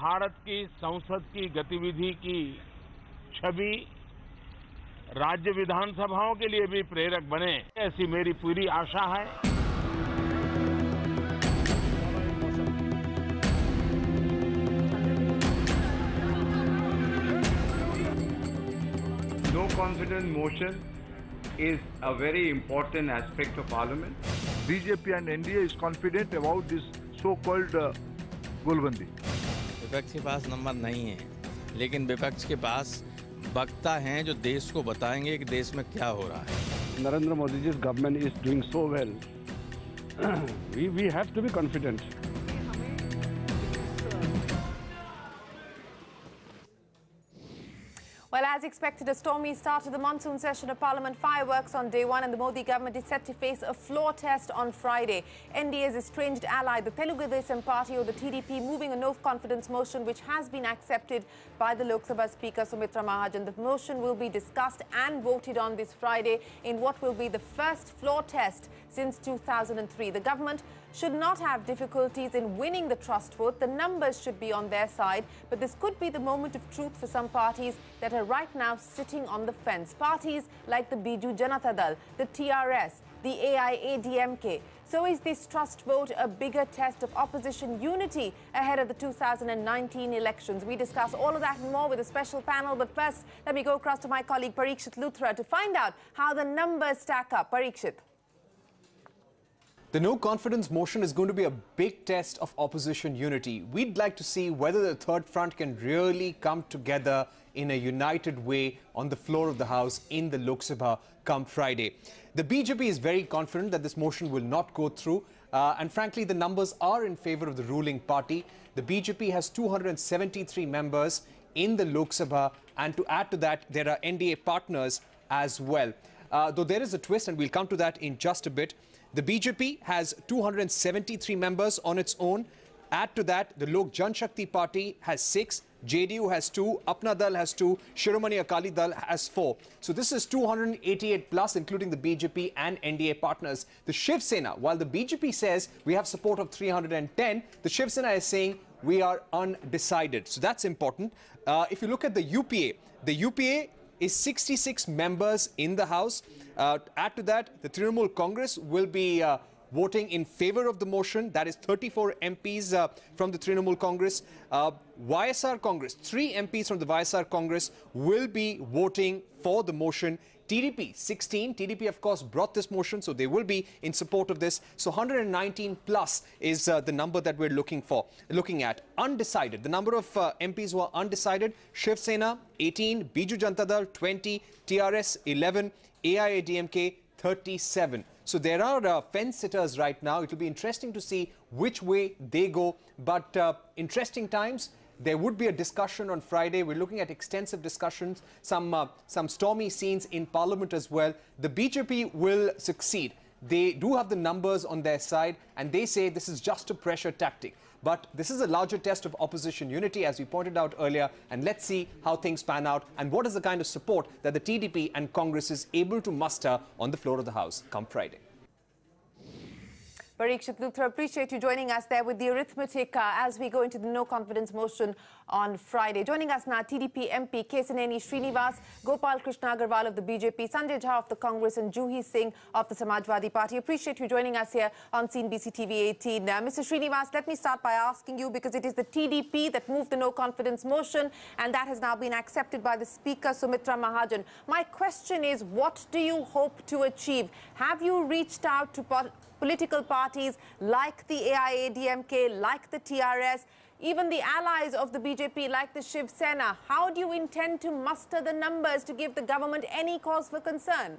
भारत की संसद की गतिविधि की छवि राज्य विधानसभाओं के लिए भी प्रेरक बने, ऐसी मेरी पूरी आशा है। No confidence motion is a very important aspect of parliament. BJP and NDA is confident about this so-called गोलबंदी। विपक्ष के पास नंबर नहीं है, लेकिन विपक्ष के पास वक्ता हैं जो देश को बताएंगे कि देश में क्या हो रहा है। Narendra Modi ji government is doing so well, we have to be confident. Well, as expected, a stormy start to the monsoon session of Parliament. Fireworks on day one, and the Modi government is set to face a floor test on Friday. NDA's estranged ally, the Telugu Desam Party or the TDP, moving a no-confidence motion which has been accepted by the Lok Sabha Speaker Sumitra Mahajan. The motion will be discussed and voted on this Friday in what will be the first floor test since 2003. The government should not have difficulties in winning the trust vote. The numbers should be on their side, but this could be the moment of truth for some parties that are right now sitting on the fence. Parties like the Biju Janata Dal, the TRS, the AIADMK. So is this trust vote a bigger test of opposition unity ahead of the 2019 elections? We discuss all of that and more with a special panel, but first let me go across to my colleague Parikshit Luthra to find out how the numbers stack up. Parikshit. The no-confidence motion is going to be a big test of opposition unity. We'd like to see whether the third front can really come together in a united way on the floor of the House in the Lok Sabha come Friday. The BJP is very confident that this motion will not go through. And frankly, the numbers are in favor of the ruling party. The BJP has 273 members in the Lok Sabha. And to add to that, there are NDA partners as well. Though there is a twist, and we'll come to that in just a bit. The BJP has 273 members on its own. Add to that, the Lok Janshakti Party has 6, JDU has 2, Apna Dal has 2, Shiromani Akali Dal has 4. So this is 288 plus, including the BJP and NDA partners. The Shiv Sena, while the BJP says we have support of 310, the Shiv Sena is saying we are undecided. So that's important. If you look at the UPA is 66 members in the House. Add to that, the Trinamool Congress will be voting in favor of the motion. That is 34 MPs from the Trinamool Congress. YSR Congress, 3 MPs from the YSR Congress will be voting for the motion. TDP, 16. TDP, of course, brought this motion, so they will be in support of this. So 119 plus is the number that we're looking at. Undecided, the number of MPs who are undecided, Shiv Sena, 18, Biju Janata Dal, 20, TRS, 11, AIADMK, 37. So there are fence-sitters right now. It will be interesting to see which way they go. But interesting times. There would be a discussion on Friday. We're looking at extensive discussions, some stormy scenes in Parliament as well. The BJP will succeed. They do have the numbers on their side, and they say this is just a pressure tactic. But this is a larger test of opposition unity, as we pointed out earlier, and let's see how things pan out and what is the kind of support that the TDP and Congress is able to muster on the floor of the House come Friday. Parikshit Luthra, appreciate you joining us there with the arithmetic as we go into the no-confidence motion on Friday. Joining us now, TDP MP Kesaneni Srinivas, Gopal Krishna Agarwal of the BJP, Sanjay Jha of the Congress and Juhi Singh of the Samajwadi Party. Appreciate you joining us here on CNBC TV 18. Mr. Srinivas, let me start by asking you, because it is the TDP that moved the no-confidence motion and that has now been accepted by the Speaker, Sumitra Mahajan. My question is, what do you hope to achieve? Have you reached out to political parties like the AIADMK, like the TRS, even the allies of the BJP like the Shiv Sena? How do you intend to muster the numbers to give the government any cause for concern?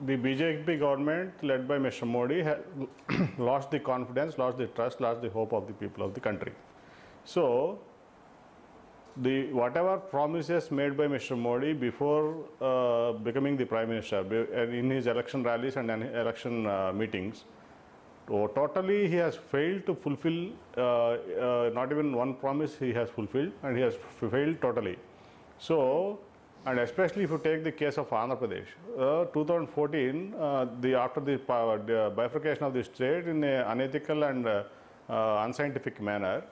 The BJP government led by Mr. Modi has lost the confidence, lost the trust, lost the hope of the people of the country. So whatever promises made by Mr. Modi before becoming the Prime Minister in his election rallies and election meetings, totally he has failed to fulfill, not even one promise he has fulfilled, and he has failed totally. So And especially if you take the case of Andhra Pradesh, 2014, after the bifurcation of the state in an unethical and unscientific manner,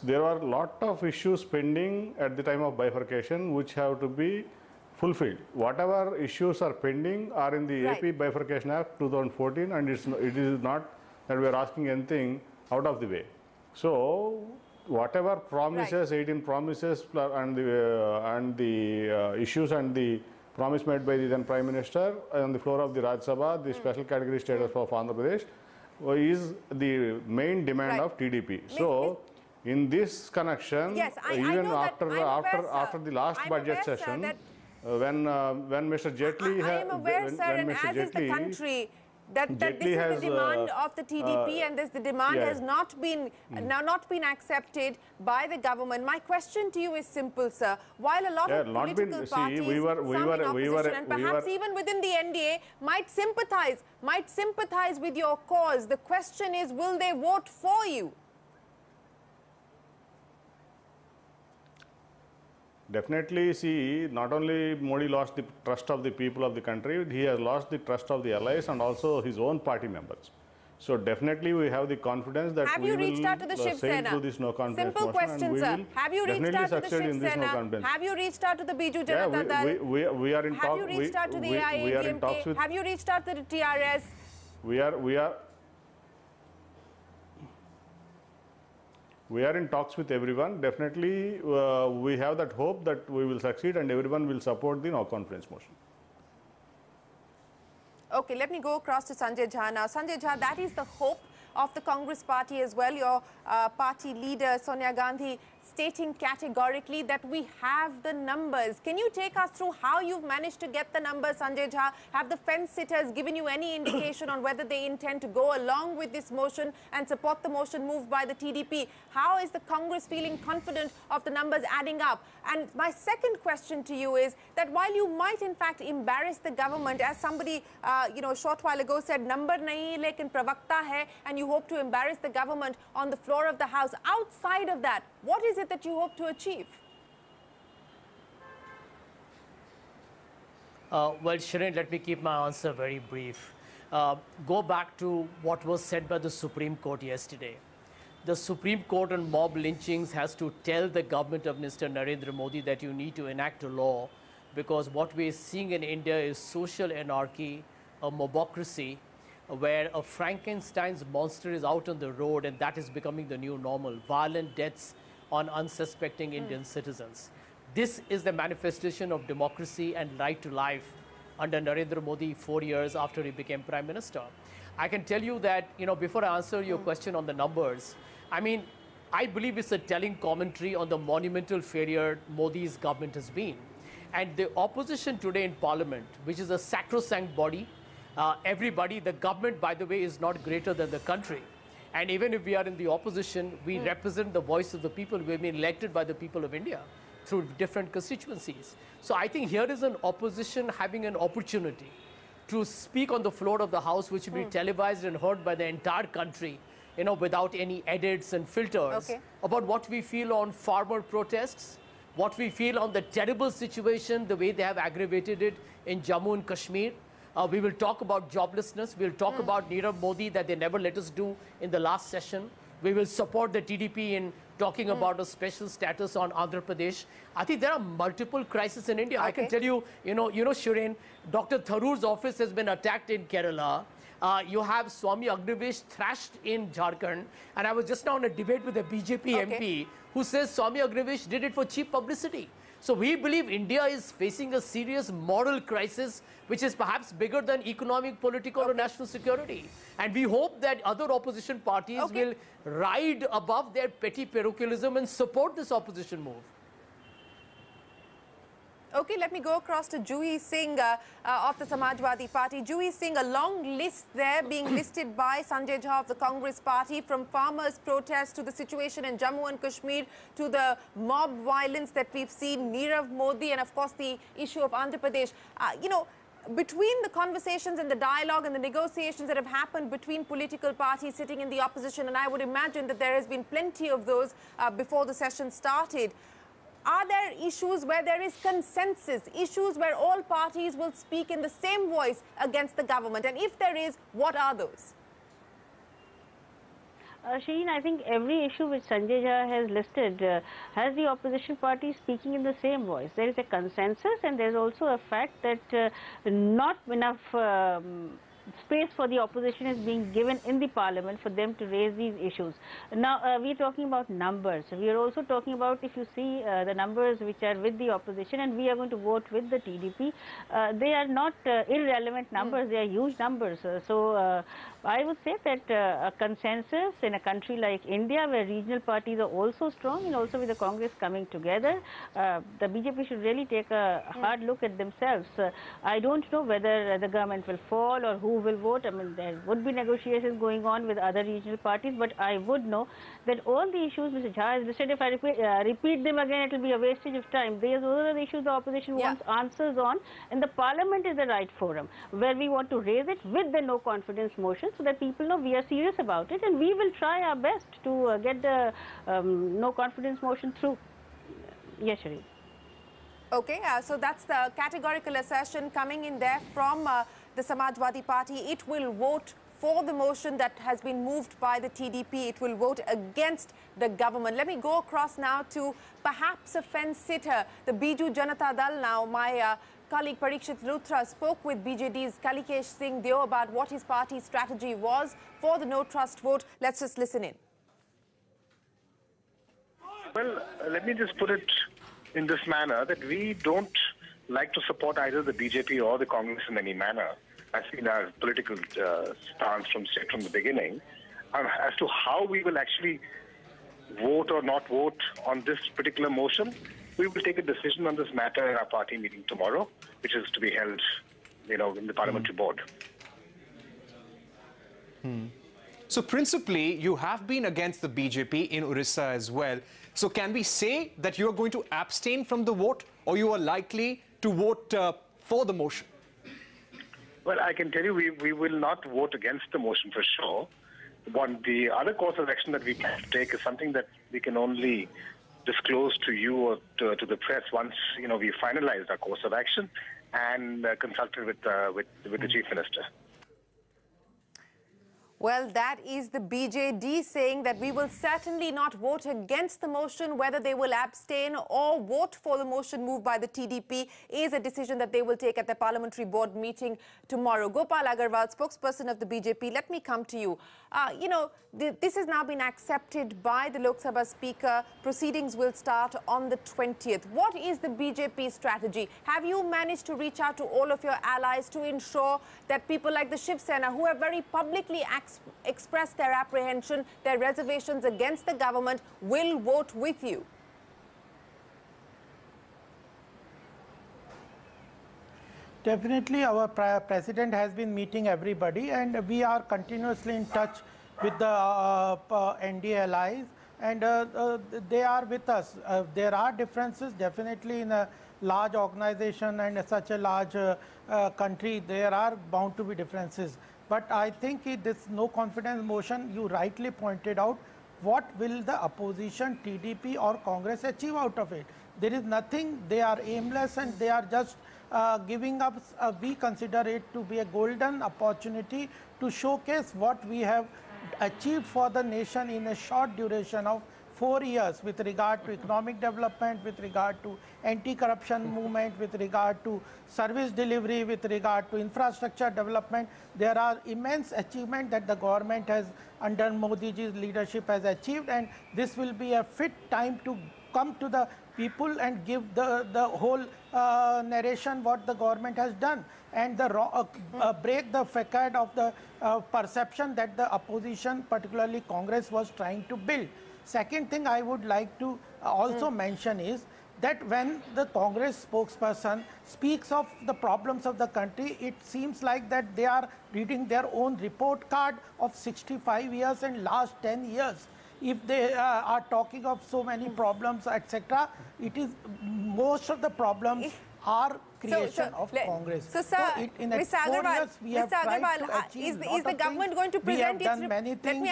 there were a lot of issues pending at the time of bifurcation which have to be fulfilled. Whatever issues are pending are in the AP Bifurcation Act 2014, and it is not that we are asking anything out of the way. So whatever promises, 18 promises and the issues and the promise made by the then Prime Minister on the floor of the Rajya Sabha, the special category status for Andhra Pradesh is the main demand of TDP. So in this connection, even after the last budget session, when Mr. Jetli that this is the demand of the TDP and the demand has not been accepted by the government. My question to you is simple, sir. While a lot of political parties, some in opposition and perhaps even within the NDA might sympathize with your cause, the question is, will they vote for you? Definitely, see, not only Modi lost the trust of the people of the country, he has lost the trust of the allies and also his own party members. So definitely we have the confidence that we will sail through this no confidence motion. Simple question, sir. Have you reached out to the Shiv Sena? Have you reached out to the Biju Janata Dal? We are in talks. Have you reached out to the AIADMK? Have you reached out to the TRS? We are in talks with everyone. Definitely, we have that hope that we will succeed and everyone will support the no confidence motion. Okay, let me go across to Sanjay Jha now. Sanjay Jha, that is the hope of the Congress party as well. Your party leader, Sonia Gandhi, stating categorically that we have the numbers. Can you take us through how you've managed to get the numbers, Sanjay Jha? Have the fence sitters given you any indication on whether they intend to go along with this motion and support the motion moved by the TDP? How is the Congress feeling confident of the numbers adding up? And my second question to you is that while you might in fact embarrass the government, as somebody a short while ago said, number nahi lekin pravakta hai, and you hope to embarrass the government on the floor of the House. Outside of that, what is it that you hope to achieve? Well, Shireen, let me keep my answer very brief. Go back to what was said by the Supreme Court yesterday. The Supreme Court on mob lynchings has to tell the government of Mr. Narendra Modi that you need to enact a law, because what we're seeing in India is social anarchy, a mobocracy, where a Frankenstein's monster is out on the road, and that is becoming the new normal. Violent deaths on unsuspecting Indian citizens. This is the manifestation of democracy and right to life under Narendra Modi 4 years after he became Prime Minister. I can tell you that, before I answer your question on the numbers, I believe it's a telling commentary on the monumental failure Modi's government has been. And the opposition today in Parliament, which is a sacrosanct body, the government, by the way, is not greater than the country. And even if we are in the opposition, we represent the voice of the people. We've been elected by the people of India through different constituencies. So I think here is an opposition having an opportunity to speak on the floor of the House, which will be televised and heard by the entire country, without any edits and filters, about what we feel on farmer protests, what we feel on the terrible situation, the way they have aggravated it in Jammu and Kashmir. We will talk about joblessness. We'll talk about Nirav Modi that they never let us do in the last session. We will support the TDP in talking about a special status on Andhra Pradesh. I think there are multiple crises in India. I can tell you, Shireen, Dr. Tharoor's office has been attacked in Kerala. You have Swami Agnivesh thrashed in Jharkhand. And I was just now in a debate with a BJP MP who says Swami Agnivesh did it for cheap publicity. So we believe India is facing a serious moral crisis, which is perhaps bigger than economic, political, or national security. And we hope that other opposition parties will ride above their petty parochialism and support this opposition move. Okay, let me go across to Juhi Singh of the Samajwadi Party. Juhi Singh, a long list there being listed by Sanjay Jha of the Congress Party, from farmers' protests to the situation in Jammu and Kashmir to the mob violence that we've seen, Nirav Modi, and of course the issue of Andhra Pradesh. Between the conversations and the dialogue and the negotiations that have happened between political parties sitting in the opposition, and I would imagine that there has been plenty of those before the session started, Are there issues where there is consensus, issues where all parties will speak in the same voice against the government? And if there is, what are those? Shireen, I think every issue which Sanjay Jha has listed has the opposition party speaking in the same voice. There is a consensus, and there is also a fact that not enough space for the opposition is being given in the parliament for them to raise these issues. Now, we are talking about numbers. We are also talking about, if you see the numbers which are with the opposition, and we are going to vote with the TDP, they are not irrelevant numbers, they are huge numbers. I would say that a consensus in a country like India, where regional parties are also strong, and also with the Congress coming together, the BJP should really take a hard look at themselves. I don't know whether the government will fall or who will vote. I mean, there would be negotiations going on with other regional parties, but I would know that all the issues Mr. Jha has listed, if I repeat them again, it will be a wastage of time. Those are the issues the opposition wants answers on, and the parliament is the right forum where we want to raise it with the no confidence motion, so that people know we are serious about it, and we will try our best to get the no confidence motion through. Yes, Shireen. Okay, so that's the categorical assertion coming in there from the Samajwadi Party. It will vote for the motion that has been moved by the TDP. It will vote against the government. Let me go across now to perhaps a fence-sitter, the Biju Janata Dal now. My colleague Parikshit Luthra spoke with BJD's Kalikesh Singh Deo about what his party's strategy was for the no-trust vote. Let's just listen in. Well, let me just put it in this manner, that we don't like to support either the BJP or the Congress in any manner. That's been our political stance from the beginning. As to how we will actually vote or not vote on this particular motion, we will take a decision on this matter in our party meeting tomorrow, which is to be held, in the parliamentary board. So principally, you have been against the BJP in Orissa as well. So can we say that you are going to abstain from the vote, or you are likely to vote for the motion? Well, I can tell you we will not vote against the motion for sure. The other course of action that we can take is something that we can only disclose to you or to the press once we finalized our course of action and consulted with the Chief Minister. Well, that is the BJD saying that we will certainly not vote against the motion. Whether they will abstain or vote for the motion moved by the TDP is a decision that they will take at the parliamentary board meeting tomorrow. Gopal Agarwal, spokesperson of the BJP, let me come to you. This has now been accepted by the Lok Sabha Speaker. Proceedings will start on the 20th. What is the BJP strategy? Have you managed to reach out to all of your allies to ensure that people like the Shiv Sena, who have very publicly expressed their apprehension, their reservations against the government, will vote with you? Definitely, our president has been meeting everybody, and we are continuously in touch with the NDA allies, and they are with us. There are differences, definitely, in a large organization and such a large country. There are bound to be differences. But I think this no confidence motion, you rightly pointed out, what will the opposition, TDP or Congress achieve out of it? There is nothing. They are aimless, and they are just giving up. We consider it to be a golden opportunity to showcase what we have achieved for the nation in a short duration of 4 years with regard to economic development, with regard to anti-corruption movement, with regard to service delivery, with regard to infrastructure development. There are immense achievements that the government has, under Modi ji's leadership, has achieved, and this will be a fit time to come to the people and give the whole narration what the government has done, and break the facade of the perception that the opposition, particularly Congress, was trying to build. Second thing I would like to also mention is that when the Congress spokesperson speaks of the problems of the country, it seems like that they are reading their own report card of 65 years and last 10 years. If they are talking of so many problems, etc., it is most of the problems are creation of Congress. So, sir, Mr. Agarwal, is the government going to present its... Many things.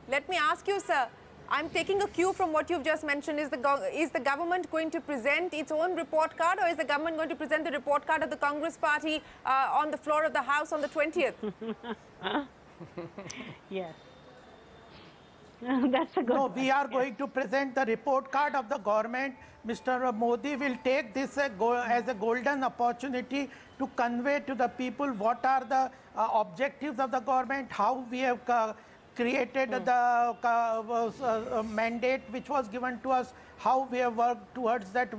Let me ask you, sir. I'm taking a cue from what you've just mentioned. Is the government going to present its own report card, or is the government going to present the report card of the Congress party on the floor of the House on the 20th? Yes. That's a good No, one. we are going to present the report card of the government. Mr. Modi will take this as a golden opportunity to convey to the people what are the objectives of the government, how we have created the mandate which was given to us, how we have worked towards that,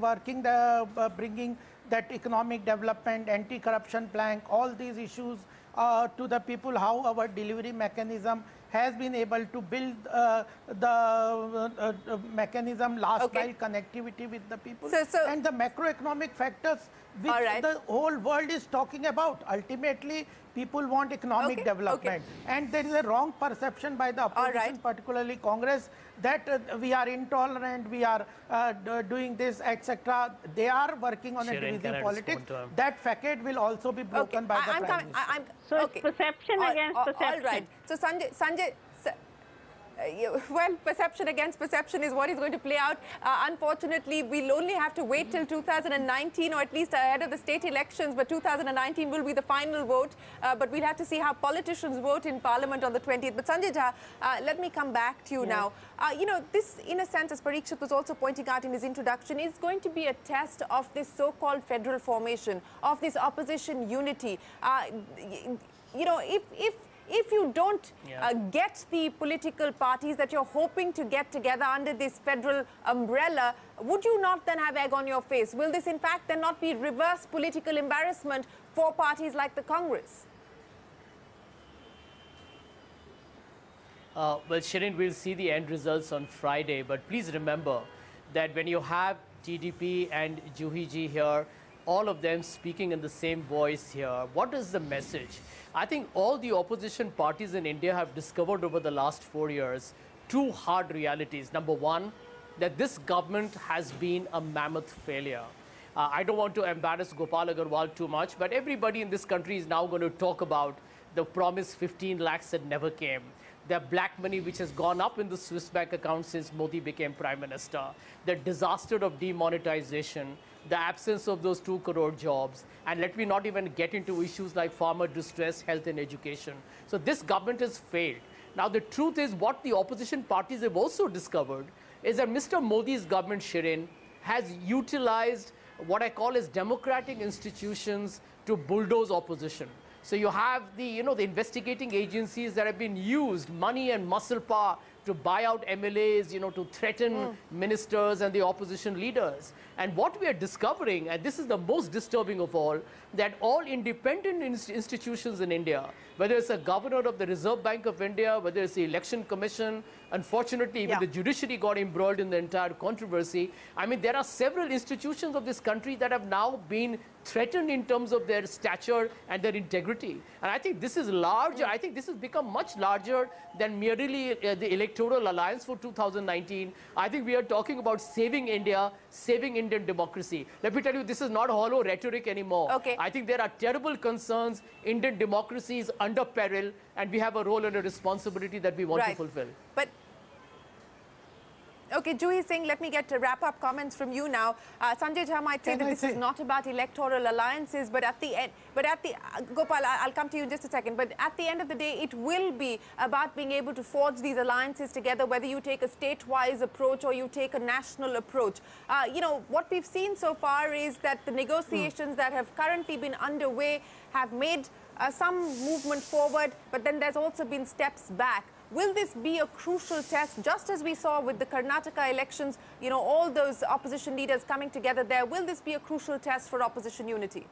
bringing that economic development, anti-corruption plank, all these issues to the people, how our delivery mechanism has been able to build the mechanism last mile connectivity with the people, and the macroeconomic factors which the whole world is talking about. Ultimately, people want economic development, and there is a wrong perception by the opposition, particularly Congress, that we are intolerant, we are doing this, etc. They are working on a divisive politics. That facade will also be broken by the Prime Minister. So it's perception against perception. All right. So Sanjay, well, perception against perception is what is going to play out. Unfortunately, we'll only have to wait till 2019, or at least ahead of the state elections, but 2019 will be the final vote. But we'll have to see how politicians vote in Parliament on the 20th. But Sanjay Jha, let me come back to you now. You know, this, in a sense, as Parikshit was also pointing out in his introduction, is going to be a test of this so-called federal formation, of this opposition unity. You know, if you don't get the political parties that you're hoping to get together under this federal umbrella, would you not then have egg on your face? Will this, in fact, then not be reverse political embarrassment for parties like the Congress? Well, Shirin, we'll see the end results on Friday, but please remember that when you have TDP and Juhi ji here, all of them speaking in the same voice here, what is the message? I think all the opposition parties in India have discovered over the last 4 years two hard realities. Number one, that this government has been a mammoth failure. I don't want to embarrass Gopal Agarwal too much, but everybody in this country is now going to talk about the promised 15 lakhs that never came, the black money which has gone up in the Swiss bank account since Modi became Prime Minister, the disaster of demonetization, the absence of those 2 crore jobs, and let me not even get into issues like farmer distress, health and education. So this government has failed. Now the truth is, what the opposition parties have also discovered is that Mr. Modi's government, Shirin, has utilized what I call as democratic institutions to bulldoze opposition. So you have the investigating agencies that have been used, money and muscle power, to buy out MLAs, to threaten ministers and the opposition leaders. And what we are discovering, and this is the most disturbing of all, that all independent institutions in India, whether it's a governor of the Reserve Bank of India, whether it's the Election Commission, unfortunately, even the judiciary got embroiled in the entire controversy. I mean, there are several institutions of this country that have now been threatened in terms of their stature and their integrity. And I think this is larger. I think this has become much larger than merely the electoral alliance for 2019. I think we are talking about saving India, saving Indian democracy. Let me tell you, this is not hollow rhetoric anymore. I think there are terrible concerns. Indian democracy is under peril, and we have a role and a responsibility that we want to fulfill. But okay, Juhi Singh, let me get wrap-up comments from you now. Sanjay Jha might say that this is not about electoral alliances, but at the end, Gopal, I'll come to you in just a second, but at the end of the day, it will be about being able to forge these alliances together, whether you take a state-wise approach or you take a national approach. What we've seen so far is that the negotiations that have currently been underway have made some movement forward, but then there's also been steps back. Will this be a crucial test, just as we saw with the Karnataka elections, all those opposition leaders coming together there? Will this be a crucial test for opposition unity?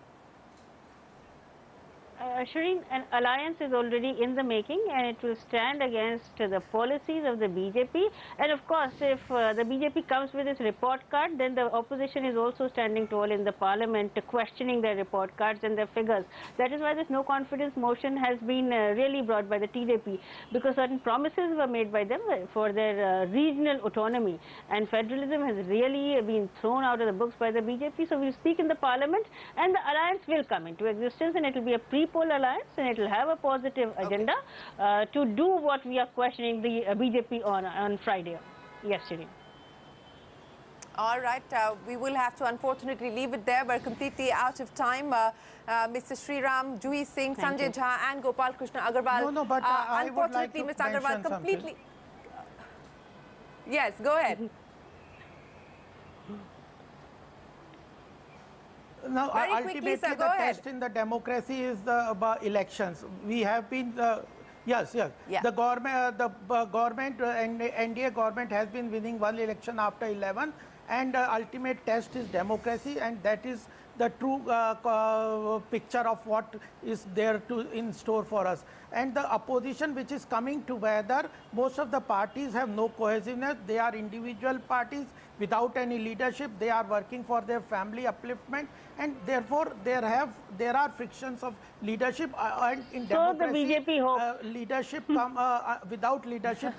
Shireen, an alliance is already in the making, and it will stand against the policies of the BJP. And of course, if the BJP comes with its report card, then the opposition is also standing tall in the parliament, questioning their report cards and their figures. That is why this no confidence motion has been really brought by the TDP, because certain promises were made by them for their regional autonomy, and federalism has really been thrown out of the books by the BJP. So we'll speak in the parliament, and the alliance will come into existence, and it will be a pre-poll alliance, and it will have a positive agenda to do what we are questioning the BJP on Friday. yesterday. All right, we will have to unfortunately leave it there. We're completely out of time. Mr. Sriram, Juhi Singh, Sanjay Jha and Gopal Krishna Agarwal. No, but I would like to Mr. Agarwal mention completely... Yes, go ahead. Now, Very ultimately, quickly, sir, the go ahead. test in the democracy is the elections. We have been, yes. The government and NDA government has been winning one election after 11, and ultimate test is democracy, and that is the true picture of what is there in store for us. And the opposition which is coming together, most of the parties have no cohesiveness. They are individual parties without any leadership. They are working for their family upliftment, and therefore there are frictions of leadership. And in democracy, the BJP hopes leadership without leadership,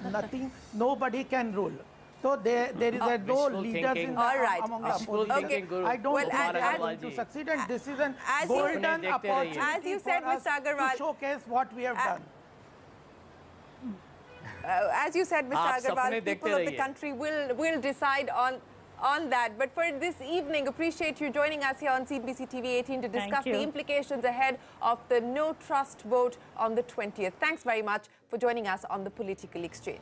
nobody can rule. So there is no leaders in among the opposition. I don't think they are going to succeed, and this is a golden opportunity as you said, for us Mr. Agarwal, to showcase what we have done. As you said, Mr. Agarwal, people of the country will decide on that. But for this evening, appreciate you joining us here on CBC TV 18 to discuss the implications ahead of the no trust vote on the 20th. Thanks very much for joining us on the Political Exchange.